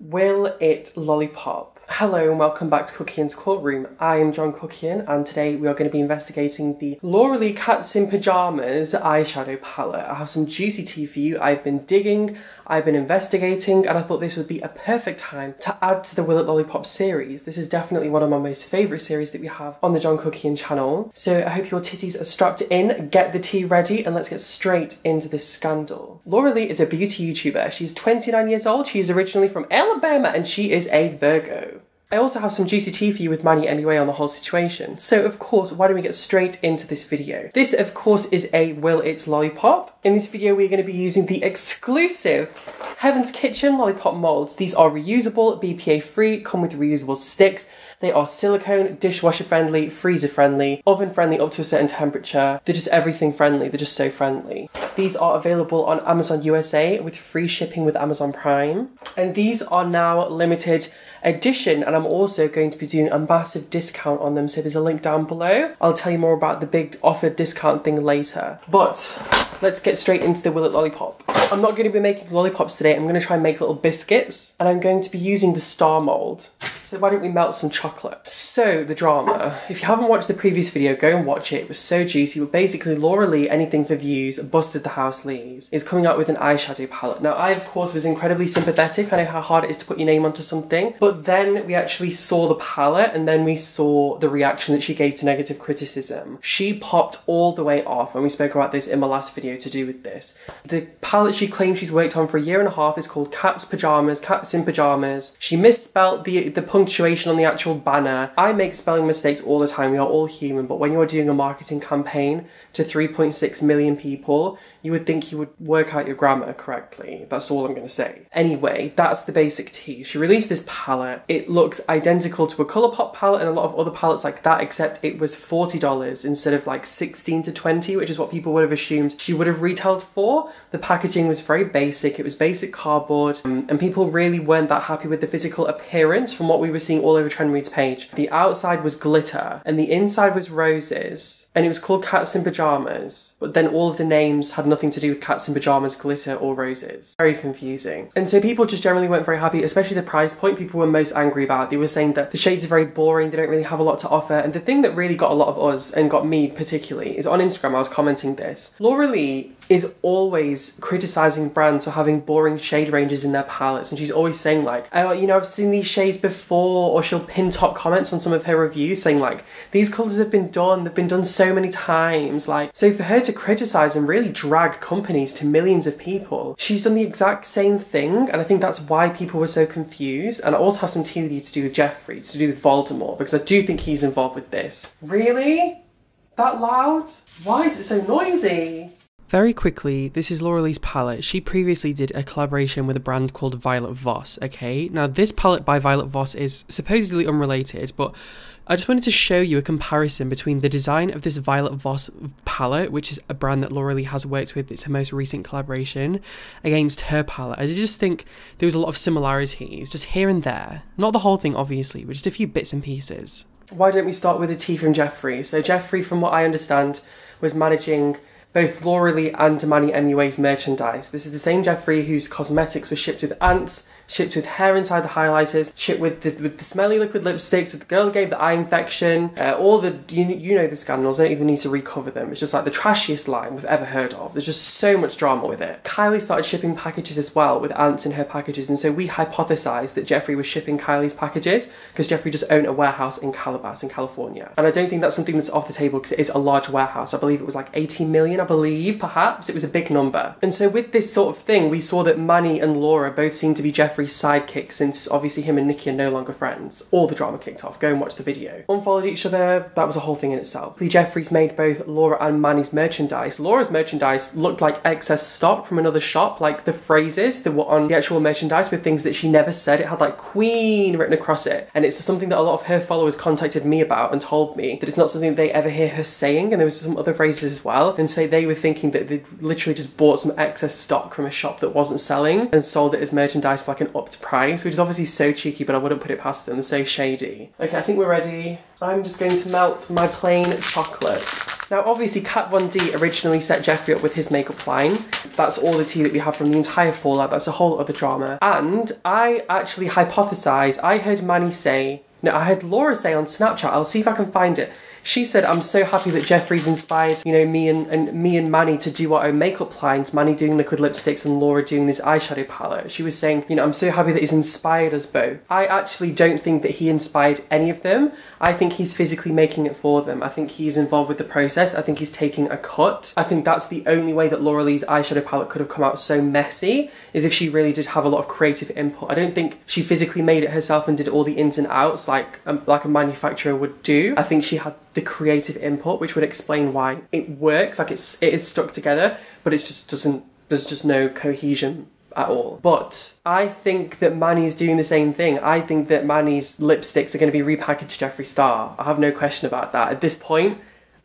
Will it lollipop? Hello and welcome back to Kuckian's Courtroom. I am John Kuckian and today we are going to be investigating the Laura Lee Cats in Pajamas eyeshadow palette. I have some juicy tea for you. I've been digging, I've been investigating, and I thought this would be a perfect time to add to the Will It Lollipop series. This is definitely one of my most favourite series that we have on the John Kuckian channel. So I hope your titties are strapped in, get the tea ready, and let's get straight into this scandal. Laura Lee is a beauty YouTuber. She's 29 years old, she is originally from Alabama, and she is a Virgo. I also have some juicy tea for you with Manny MUA on the whole situation. So of course, why don't we get straight into this video? This of course is a Will It Lollipop. In this video, we're going to be using the exclusive Heaven's Kitchen lollipop molds. These are reusable, BPA free, come with reusable sticks. They are silicone, dishwasher friendly, freezer friendly, oven friendly up to a certain temperature. They're just everything friendly, they're just so friendly. These are available on Amazon USA with free shipping with Amazon Prime. And these are now limited edition, and I'm also going to be doing a massive discount on them, so there's a link down below. I'll tell you more about the big offer discount thing later. But let's get straight into the Will It Lollipop. I'm not going to be making lollipops today, I'm going to try and make little biscuits, and I'm going to be using the star mold. So why don't we melt some chocolate? So, the drama. If you haven't watched the previous video, go and watch it. It was so juicy. But basically, Laura Lee, Anything for Views, Busted the House Lees, is coming out with an eyeshadow palette. Now, I, of course, was incredibly sympathetic. I know how hard it is to put your name onto something. But then we actually saw the palette, and then we saw the reaction that she gave to negative criticism. She popped all the way off, and we spoke about this in my last video to do with this. The palette she claims she's worked on for a year and a half is called Cats Pajamas, Cats in Pajamas. She misspelled the punctuation on the actual banner. I make spelling mistakes all the time, we are all human, but when you're doing a marketing campaign to 3.6 million people, you would think you would work out your grammar correctly. That's all I'm going to say. Anyway, that's the basic tea. She released this palette. It looks identical to a Colourpop palette and a lot of other palettes like that, except it was $40 instead of like 16 to 20, which is what people would have assumed she would have retailed for. The packaging was very basic. It was basic cardboard, and people really weren't that happy with the physical appearance from what we were seeing all over Trendmood's page. The outside was glitter and the inside was roses, and it was called Cats in Pajamas, but then all of the names had nothing to do with Cats in Pajamas, glitter or roses. Very confusing. And so people just generally weren't very happy, especially the price point people were most angry about. They were saying that the shades are very boring, they don't really have a lot to offer, and the thing that really got a lot of us, and got me particularly, is on Instagram I was commenting this. Laura Lee is always criticising brands for having boring shade ranges in their palettes, and she's always saying like, oh, you know, I've seen these shades before, or she'll pin top comments on some of her reviews saying like, these colours have been done, they've been done so many times. Like, so for her to criticise and really drag companies to millions of people, she's done the exact same thing, and I think that's why people were so confused. And I also have some tea with you to do with Jeffrey, to do with Voldemort, because I do think he's involved with this. Really? That loud? Why is it so noisy? Very quickly, this is Laura Lee's palette. She previously did a collaboration with a brand called Violet Voss, okay? Now this palette by Violet Voss is supposedly unrelated, but I just wanted to show you a comparison between the design of this Violet Voss palette, which is a brand that Laura Lee has worked with, it's her most recent collaboration, against her palette. I just think there was a lot of similarities, just here and there. Not the whole thing, obviously, but just a few bits and pieces. Why don't we start with a tea from Jeffrey? So Jeffrey, from what I understand, was managing both Laura Lee and Manny MUA's merchandise. This is the same Jeffrey whose cosmetics were shipped with ants, shipped with hair inside the highlighters, shipped with the smelly liquid lipsticks, with the girl who gave the eye infection, all the, you know the scandals, I don't even need to recover them. It's just like the trashiest line we've ever heard of. There's just so much drama with it. Kylie started shipping packages as well with ants in her packages, and so we hypothesised that Jeffrey was shipping Kylie's packages because Jeffrey just owned a warehouse in Calabas in California. And I don't think that's something that's off the table because it is a large warehouse. I believe it was like 18 million, I believe, perhaps. It was a big number. And so with this sort of thing, we saw that Manny and Laura both seem to be Jeffrey's sidekick, since obviously him and Nikki are no longer friends. All the drama kicked off. Go and watch the video. Unfollowed each other, that was a whole thing in itself. Jeffrey's made both Laura and Manny's merchandise. Laura's merchandise looked like excess stock from another shop, like the phrases that were on the actual merchandise were things that she never said. It had like Queen written across it, and it's something that a lot of her followers contacted me about and told me that it's not something they ever hear her saying, and there was some other phrases as well, and so they were thinking that they'd literally just bought some excess stock from a shop that wasn't selling and sold it as merchandise for like an upped price, which is obviously so cheeky, but I wouldn't put it past them. They're so shady. Okay, I think we're ready. I'm just going to melt my plain chocolate. Now, obviously, Kat Von D originally set Jeffree up with his makeup line. That's all the tea that we have from the entire fallout. That's a whole other drama. And I actually hypothesised, I heard Laura say on Snapchat, I'll see if I can find it. She said, I'm so happy that Jeffree's inspired, you know, me and Manny to do our own makeup lines. Manny doing liquid lipsticks and Laura doing this eyeshadow palette. She was saying, you know, I'm so happy that he's inspired us both. I actually don't think that he inspired any of them. I think he's physically making it for them. I think he's involved with the process. I think he's taking a cut. I think that's the only way that Laura Lee's eyeshadow palette could have come out so messy, is if she really did have a lot of creative input. I don't think she physically made it herself and did all the ins and outs like a manufacturer would do. I think she had the creative input, which would explain why it works, like it is stuck together, but it just doesn't, there's just no cohesion at all. But I think that Manny's doing the same thing. I think that Manny's lipsticks are going to be repackaged Jeffree Star. I have no question about that. At this point,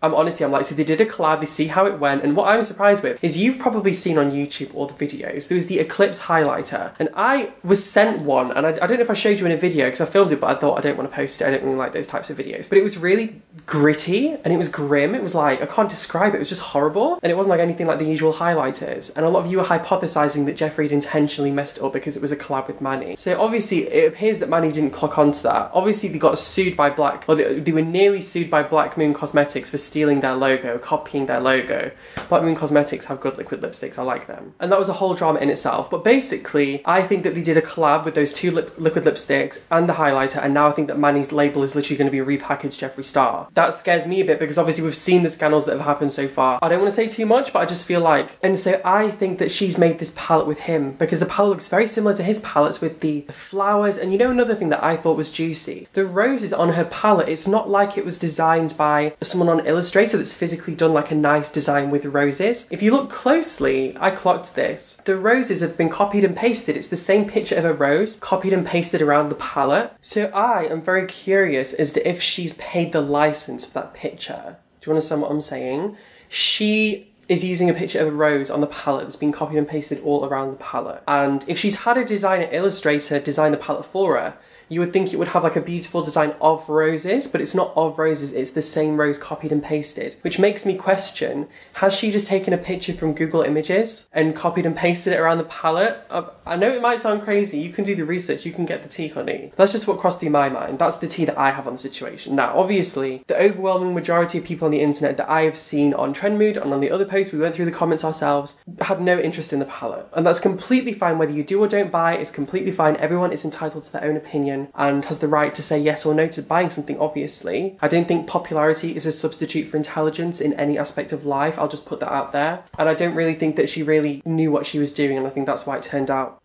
I'm like, so they did a collab, they see how it went, and what I'm surprised with is you've probably seen on YouTube all the videos. There was the Eclipse highlighter, and I was sent one, and I don't know if I showed you in a video because I filmed it, but I thought I don't want to post it. I don't really like those types of videos. But it was really gritty, and it was grim. It was like, I can't describe it. It was just horrible, and it wasn't like anything like the usual highlighters. And a lot of you were hypothesizing that Jeffree had intentionally messed it up because it was a collab with Manny. So obviously, it appears that Manny didn't clock onto that. Obviously, they got sued by they were nearly sued by Black Moon Cosmetics for stealing their logo, copying their logo. Black Moon Cosmetics have good liquid lipsticks, I like them. And that was a whole drama in itself. But basically, I think that they did a collab with those two liquid lipsticks and the highlighter, and now I think that Manny's label is literally going to be a repackaged Jeffree Star. That scares me a bit because obviously we've seen the scandals that have happened so far. I don't want to say too much, but I just feel like, and so I think that she's made this palette with him because the palette looks very similar to his palettes with the flowers. And you know, another thing that I thought was juicy, the roses on her palette, it's not like it was designed by someone on Illustrator that's physically done like a nice design with roses. If you look closely, I clocked this. The roses have been copied and pasted. It's the same picture of a rose copied and pasted around the palette. So I am very curious as to if she's paid the license for that picture. Do you understand what I'm saying? She is using a picture of a rose on the palette that's been copied and pasted all around the palette. And if she's had a designer illustrator design the palette for her, you would think it would have like a beautiful design of roses, but it's not of roses, it's the same rose copied and pasted. Which makes me question, has she just taken a picture from Google Images and copied and pasted it around the palette? I know it might sound crazy, you can do the research, you can get the tea, honey. That's just what crossed through my mind. That's the tea that I have on the situation. Now, obviously, the overwhelming majority of people on the internet that I have seen on Trendmood and on the other posts, we went through the comments ourselves, had no interest in the palette. And that's completely fine, whether you do or don't buy, it's completely fine. Everyone is entitled to their own opinion and has the right to say yes or no to buying something, obviously. I don't think popularity is a substitute for intelligence in any aspect of life. I'll just put that out there. And I don't really think that she really knew what she was doing, and I think that's why it turned out.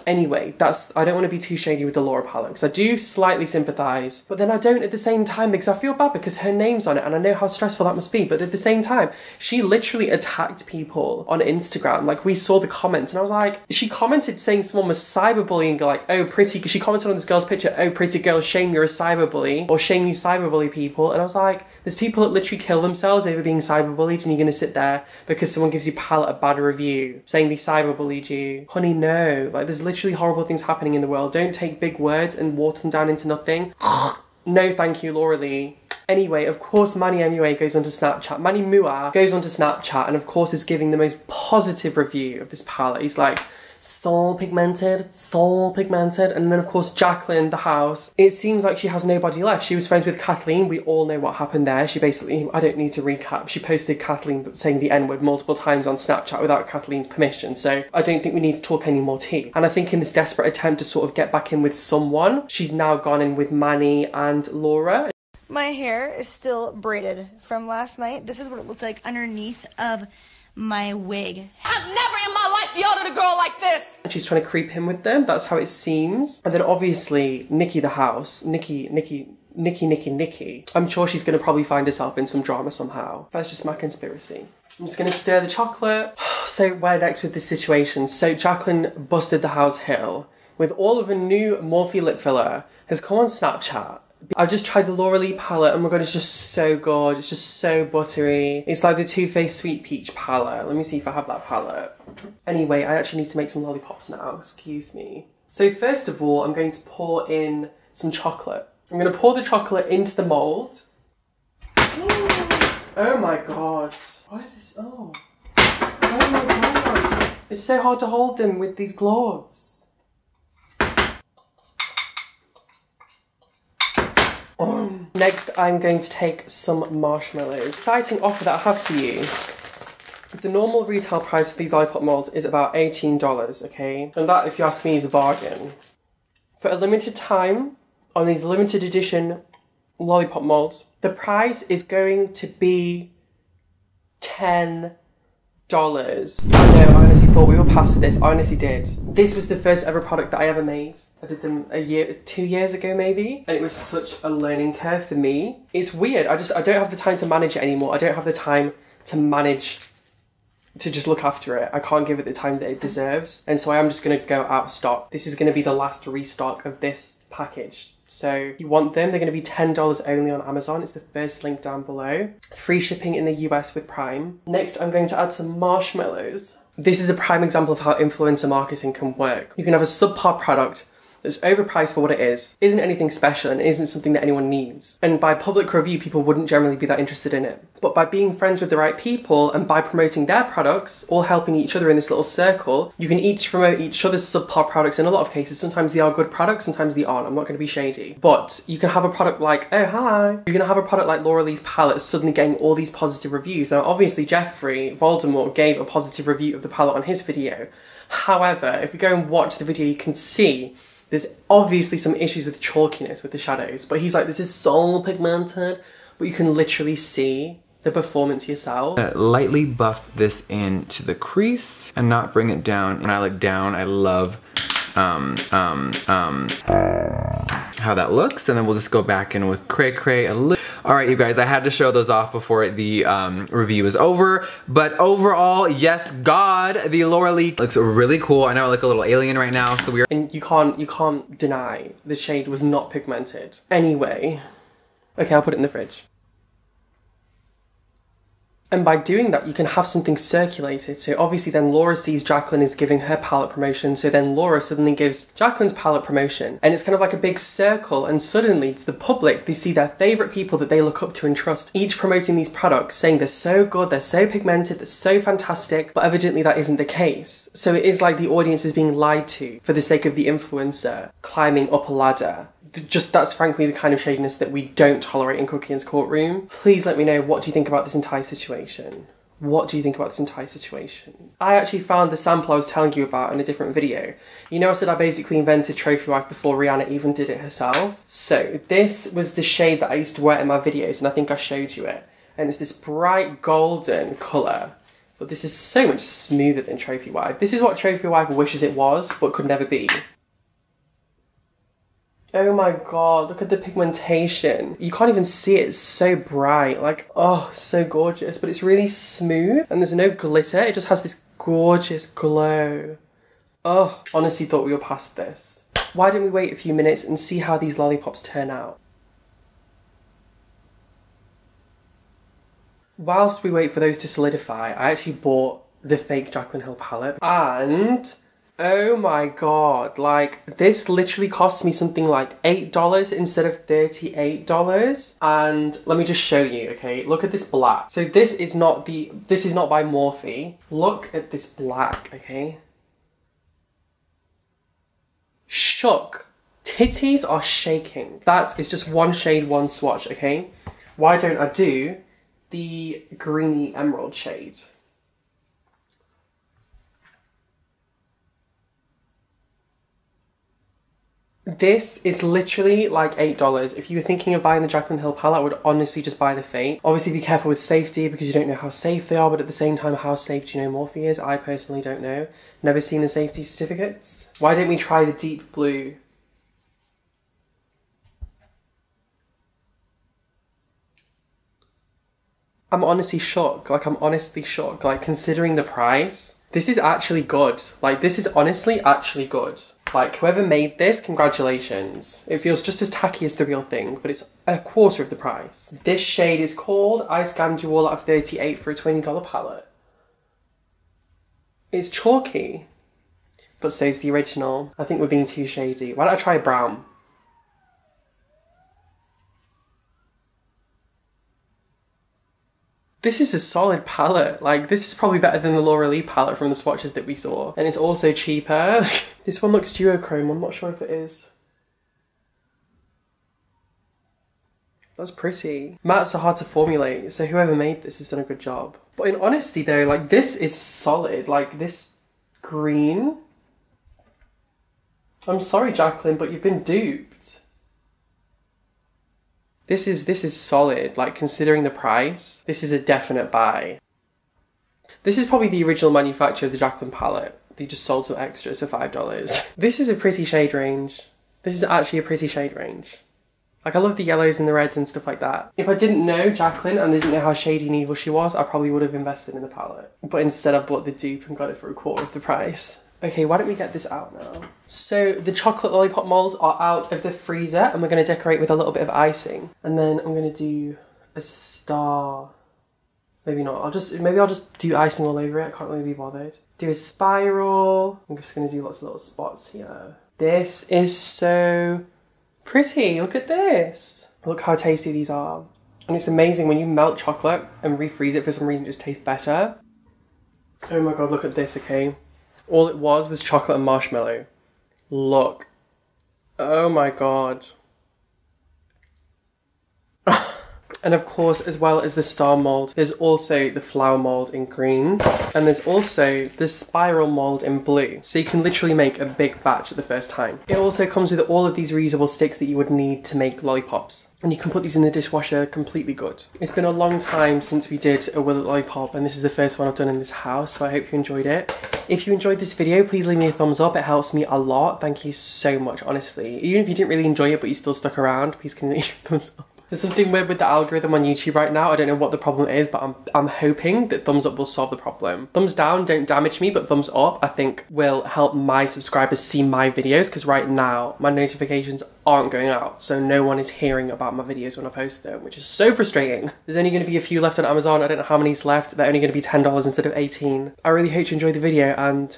Anyway, I don't want to be too shady with the Laura palette because I do slightly sympathise, but then I don't at the same time because I feel bad because her name's on it and I know how stressful that must be, but at the same time, she literally attacked people on Instagram. Like, we saw the comments and I was like, she commented saying someone was cyberbullying, like, oh, pretty, because she commented on this girl's picture, oh, pretty girl, shame you're a cyberbully, or shame you cyberbully people. And I was like, there's people that literally kill themselves over being cyberbullied, and you're going to sit there because someone gives your palette a bad review saying they cyberbullied you. Honey, no. Like, there's literally horrible things happening in the world. Don't take big words and water them down into nothing. No thank you, Laura Lee. Anyway, of course, Manny MUA goes onto Snapchat. Manny Mua goes onto Snapchat and of course is giving the most positive review of this palette. He's like, so pigmented. And then of course Jacqueline, the house, it seems like she has nobody left. She was friends with Kathleen. We all know what happened there. She basically, I don't need to recap, she posted Kathleen saying the N-word multiple times on Snapchat without Kathleen's permission. So I don't think we need to talk any more tea. And I think in this desperate attempt to sort of get back in with someone, she's now gone in with Manny and Laura. My hair is still braided from last night. This is what it looked like underneath of my wig. I've never in my life yelled at a girl like this. And she's trying to creep in with them. That's how it seems. And then obviously Nikki the house, Nikki. I'm sure she's going to probably find herself in some drama somehow. That's just my conspiracy. I'm just going to stir the chocolate. So where next with this situation? So Jacqueline busted the house Hiiii with all of a new Morphe lip filler, has come on Snapchat I've just tried the Laura Lee palette. Oh my god, it's just so good. It's just so buttery. It's like the Too Faced Sweet Peach palette. Let me see if I have that palette. Anyway, I actually need to make some lollipops now. Excuse me. So first of all, I'm going to pour in some chocolate. I'm going to pour the chocolate into the mould. Oh my god. Why is this? Oh. Oh my god. It's so hard to hold them with these gloves. Next, I'm going to take some marshmallows. Exciting offer that I have for you. The normal retail price for these lollipop molds is about $18, okay? And that, if you ask me, is a bargain. For a limited time, on these limited edition lollipop molds, the price is going to be $10. I know, I honestly thought we were past this. I honestly did. This was the first ever product that I ever made. I did them 2 years ago maybe, and it was such a learning curve for me. It's weird. I don't have the time to manage it anymore. I don't have the time to manage to just look after it. I can't give it the time that it deserves, and so I am just going to go out of stock. This is going to be the last restock of this package. So if you want them, they're going to be $10 only on Amazon. It's the first link down below. Free shipping in the US with Prime. Next, I'm going to add some marshmallows. This is a prime example of how influencer marketing can work. You can have a subpar product that's overpriced for what it is, isn't anything special, and isn't something that anyone needs. And by public review, people wouldn't generally be that interested in it. But by being friends with the right people and by promoting their products, all helping each other in this little circle, you can each promote each other's subpar products in a lot of cases. Sometimes they are good products, sometimes they aren't. I'm not going to be shady. But you can have a product like, oh hi, you're going to have a product like Laura Lee's palette suddenly getting all these positive reviews. Now obviously Jeffrey Voldemort gave a positive review of the palette on his video. However, if we go and watch the video, you can see there's obviously some issues with chalkiness with the shadows, but he's like, this is so pigmented, but you can literally see the performance yourself. Lightly buff this into the crease and not bring it down. When I look down, I love how that looks, and then we'll just go back in with cray cray a little. All right, you guys, I had to show those off before the review is over, but overall, yes, God, the Laura Lee looks really cool. I know I look a little alien right now, so we're— And you can't deny the shade was not pigmented. Anyway, okay, I'll put it in the fridge. And by doing that, you can have something circulated. So obviously then Laura sees Jacqueline is giving her palette promotion. So then Laura suddenly gives Jacqueline's palette promotion. And it's kind of like a big circle. And suddenly to the public, they see their favorite people that they look up to and trust, each promoting these products, saying they're so good, they're so pigmented, they're so fantastic. But evidently that isn't the case. So it is like the audience is being lied to for the sake of the influencer climbing up a ladder. Just that's frankly the kind of shadiness that we don't tolerate in Kuckian's courtroom. Please let me know, what do you think about this entire situation? What do you think about this entire situation? I actually found the sample I was telling you about in a different video. You know, I said I basically invented Trophy Wife before Rihanna even did it herself. So this was the shade that I used to wear in my videos, and I think I showed you it. And it's this bright golden colour. But this is so much smoother than Trophy Wife. This is what Trophy Wife wishes it was, but could never be. Oh my god, look at the pigmentation. You can't even see it, it's so bright. Like, oh, so gorgeous. But it's really smooth and there's no glitter. It just has this gorgeous glow. Oh, honestly thought we were past this. Why don't we wait a few minutes and see how these lollipops turn out? Whilst we wait for those to solidify, I actually bought the fake Jaclyn Hill palette, and oh my god, like this literally cost me something like $8 instead of $38. And let me just show you, okay? Look at this black. So this is not by Morphe. Look at this black, okay? Shook. Titties are shaking. That is just one shade, one swatch, okay? Why don't I do the greeny emerald shade? This is literally like $8. If you were thinking of buying the Jaclyn Hill palette, I would honestly just buy the fake. Obviously be careful with safety because you don't know how safe they are, but at the same time, how safe do you know Morphe is? I personally don't know. Never seen the safety certificates. Why don't we try the deep blue? I'm honestly shocked. Like, I'm honestly shocked. Like, considering the price, This is actually good. Like, this is honestly actually good. Like, whoever made this, congratulations. It feels just as tacky as the real thing, but it's a quarter of the price. This shade is called I Scammed You All Out of 38 for a $20 palette. It's chalky, but so is the original. I think we're being too shady. Why don't I try brown? This is a solid palette. Like, this is probably better than the Laura Lee palette from the swatches that we saw. And it's also cheaper. This one looks duochrome. I'm not sure if it is. That's pretty. Mattes are hard to formulate, so whoever made this has done a good job. But in honesty though, like, this is solid. Like, this green. I'm sorry, Jacqueline, but you've been duped. This is solid, like, considering the price. This is a definite buy. This is probably the original manufacturer of the Jacqueline palette. They just sold some extras for $5. This is a pretty shade range. This is actually a pretty shade range. Like, I love the yellows and the reds and stuff like that. If I didn't know Jacqueline and didn't know how shady and evil she was, I probably would have invested in the palette. But instead I bought the dupe and got it for a quarter of the price. Okay, why don't we get this out now? So the chocolate lollipop molds are out of the freezer and we're going to decorate with a little bit of icing. And then I'm going to do a star. Maybe not. Maybe I'll just do icing all over it. I can't really be bothered. Do a spiral. I'm just going to do lots of little spots here. This is so pretty. Look at this. Look how tasty these are. And it's amazing when you melt chocolate and refreeze it, for some reason it just tastes better. Oh my god, look at this, okay? All it was chocolate and marshmallow. Look. Oh my god. And of course, as well as the star mold, there's also the flower mold in green. And there's also the spiral mold in blue. So you can literally make a big batch at the first time. It also comes with all of these reusable sticks that you would need to make lollipops. And you can put these in the dishwasher completely good. It's been a long time since we did a Will It Lollipop, and this is the first one I've done in this house, so I hope you enjoyed it. If you enjoyed this video, please leave me a thumbs up. It helps me a lot. Thank you so much, honestly. Even if you didn't really enjoy it, but you still stuck around, please can leave a thumbs up. There's something weird with the algorithm on YouTube right now. I don't know what the problem is, but I'm hoping that thumbs up will solve the problem. Thumbs down don't damage me, but thumbs up I think will help my subscribers see my videos, because right now my notifications aren't going out, so no one is hearing about my videos when I post them, which is so frustrating. There's only going to be a few left on Amazon. I don't know how many's left. They're only going to be $10 instead of $18. I really hope you enjoyed the video, and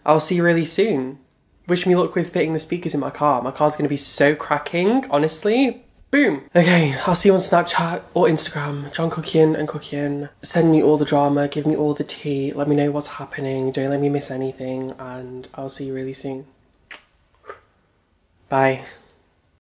I'll see you really soon. Wish me luck with fitting the speakers in my car. My car's going to be so cracking, honestly. Boom. Okay, I'll see you on Snapchat or Instagram, johnkuckian and kuckian. Send me all the drama, give me all the tea, let me know what's happening, don't let me miss anything, and I'll see you really soon. Bye.